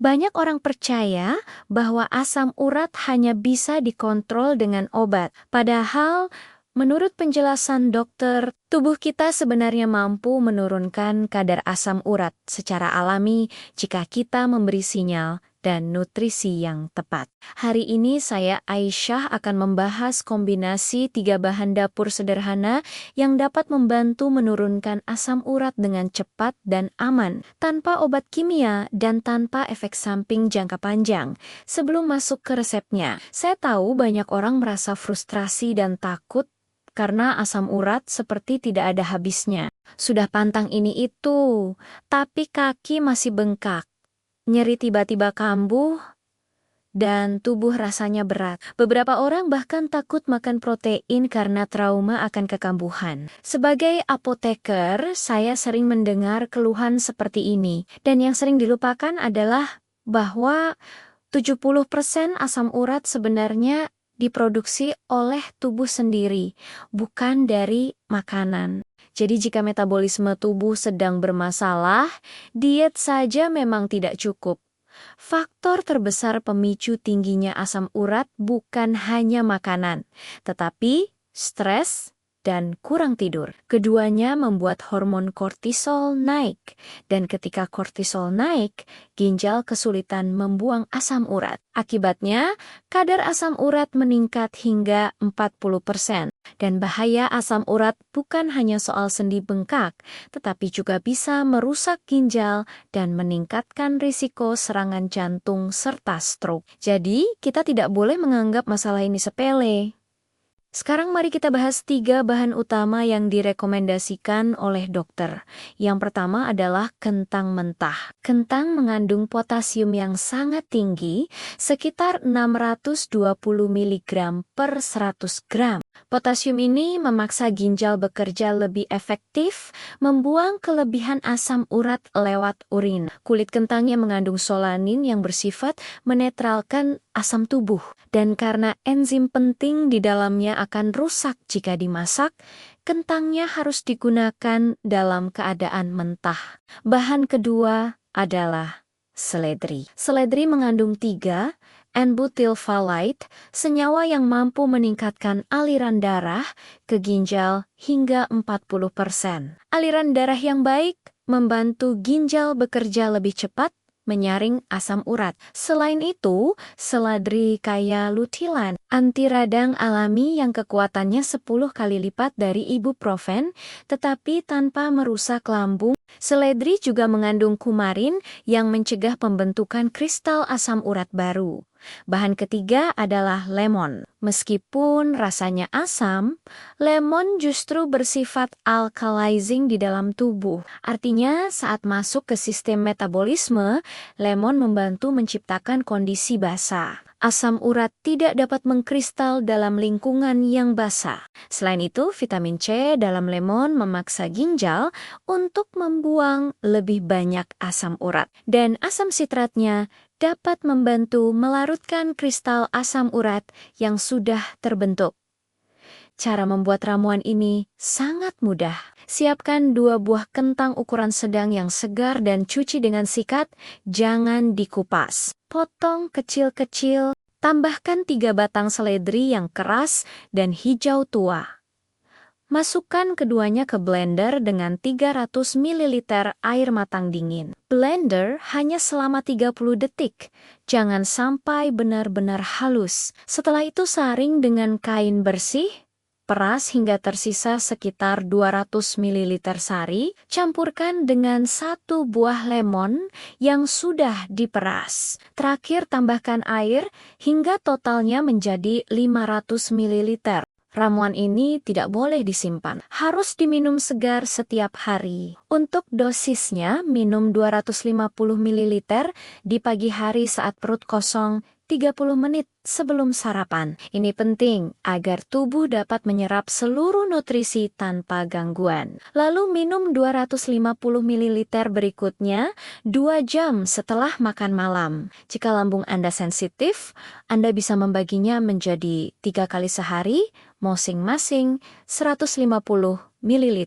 Banyak orang percaya bahwa asam urat hanya bisa dikontrol dengan obat. Padahal, menurut penjelasan dokter, tubuh kita sebenarnya mampu menurunkan kadar asam urat secara alami jika kita memberi sinyal dan nutrisi yang tepat. Hari ini saya Aisyah akan membahas kombinasi 3 bahan dapur sederhana yang dapat membantu menurunkan asam urat dengan cepat dan aman, tanpa obat kimia dan tanpa efek samping jangka panjang. Sebelum masuk ke resepnya, saya tahu banyak orang merasa frustrasi dan takut karena asam urat seperti tidak ada habisnya. Sudah pantang ini itu, tapi kaki masih bengkak, nyeri tiba-tiba kambuh, dan tubuh rasanya berat. Beberapa orang bahkan takut makan protein karena trauma akan kekambuhan. Sebagai apoteker, saya sering mendengar keluhan seperti ini. Dan yang sering dilupakan adalah bahwa 70% asam urat sebenarnya diproduksi oleh tubuh sendiri, bukan dari makanan. Jadi jika metabolisme tubuh sedang bermasalah, diet saja memang tidak cukup. Faktor terbesar pemicu tingginya asam urat bukan hanya makanan, tetapi stres dan kurang tidur. Keduanya membuat hormon kortisol naik, dan ketika kortisol naik, ginjal kesulitan membuang asam urat. Akibatnya, kadar asam urat meningkat hingga 40%. Dan bahaya asam urat bukan hanya soal sendi bengkak, tetapi juga bisa merusak ginjal dan meningkatkan risiko serangan jantung serta stroke. Jadi, kita tidak boleh menganggap masalah ini sepele. Sekarang mari kita bahas 3 bahan utama yang direkomendasikan oleh dokter. Yang pertama adalah kentang mentah. Kentang mengandung potasium yang sangat tinggi, sekitar 620 mg per 100 gram. Potasium ini memaksa ginjal bekerja lebih efektif, membuang kelebihan asam urat lewat urin. Kulit kentangnya mengandung solanin yang bersifat menetralkan asam tubuh. Dan karena enzim penting di dalamnya akan rusak jika dimasak, kentangnya harus digunakan dalam keadaan mentah. Bahan kedua adalah seledri. Seledri mengandung 3-N-butylphthalate, senyawa yang mampu meningkatkan aliran darah ke ginjal hingga 40%. Aliran darah yang baik membantu ginjal bekerja lebih cepat, menyaring asam urat. Selain itu, seledri kaya lutein, anti radang alami yang kekuatannya 10 kali lipat dari ibuprofen, tetapi tanpa merusak lambung. Seledri juga mengandung kumarin yang mencegah pembentukan kristal asam urat baru. Bahan ketiga adalah lemon. Meskipun rasanya asam, lemon justru bersifat alkalizing di dalam tubuh. Artinya, saat masuk ke sistem metabolisme, lemon membantu menciptakan kondisi basa. Asam urat tidak dapat mengkristal dalam lingkungan yang basah. Selain itu, vitamin C dalam lemon memaksa ginjal untuk membuang lebih banyak asam urat. Dan asam sitratnya dapat membantu melarutkan kristal asam urat yang sudah terbentuk. Cara membuat ramuan ini sangat mudah. Siapkan 2 buah kentang ukuran sedang yang segar dan cuci dengan sikat, jangan dikupas. Potong kecil-kecil, tambahkan 3 batang seledri yang keras dan hijau tua. Masukkan keduanya ke blender dengan 300 ml air matang dingin. Blender hanya selama 30 detik. Jangan sampai benar-benar halus. Setelah itu saring dengan kain bersih. Peras hingga tersisa sekitar 200 ml sari. Campurkan dengan 1 buah lemon yang sudah diperas. Terakhir tambahkan air hingga totalnya menjadi 500 ml. Ramuan ini tidak boleh disimpan, harus diminum segar setiap hari. Untuk dosisnya, minum 250 ml di pagi hari saat perut kosong 30 menit sebelum sarapan. Ini penting agar tubuh dapat menyerap seluruh nutrisi tanpa gangguan. Lalu minum 250 ml berikutnya 2 jam setelah makan malam. Jika lambung Anda sensitif, Anda bisa membaginya menjadi 3 kali sehari, masing-masing 150 ml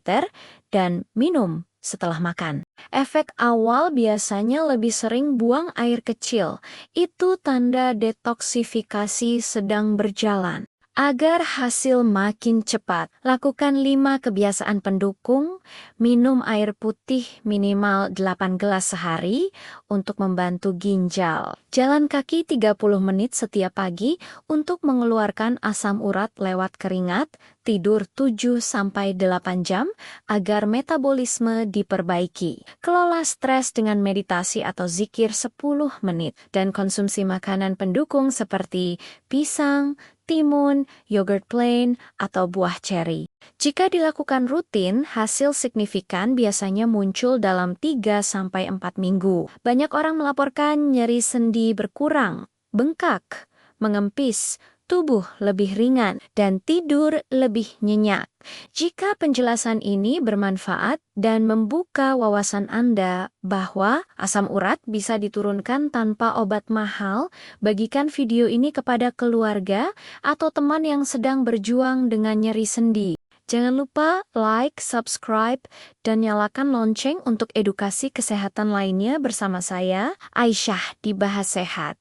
dan minum setelah makan. Efek awal biasanya lebih sering buang air kecil. Itu tanda detoksifikasi sedang berjalan. Agar hasil makin cepat, lakukan 5 kebiasaan pendukung, minum air putih minimal 8 gelas sehari untuk membantu ginjal. Jalan kaki 30 menit setiap pagi untuk mengeluarkan asam urat lewat keringat, tidur 7-8 jam agar metabolisme diperbaiki. Kelola stres dengan meditasi atau zikir 10 menit dan konsumsi makanan pendukung seperti pisang, timun, yogurt plain, atau buah ceri. Jika dilakukan rutin, hasil signifikan biasanya muncul dalam 3-4 minggu. Banyak orang melaporkan nyeri sendi berkurang, bengkak, mengempis, tubuh lebih ringan, dan tidur lebih nyenyak. Jika penjelasan ini bermanfaat dan membuka wawasan Anda bahwa asam urat bisa diturunkan tanpa obat mahal, bagikan video ini kepada keluarga atau teman yang sedang berjuang dengan nyeri sendi. Jangan lupa like, subscribe, dan nyalakan lonceng untuk edukasi kesehatan lainnya bersama saya, Aisyah di Bahas Sehat.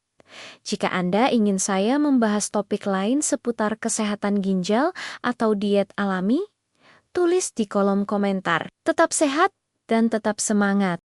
Jika Anda ingin saya membahas topik lain seputar kesehatan ginjal atau diet alami, tulis di kolom komentar. Tetap sehat dan tetap semangat.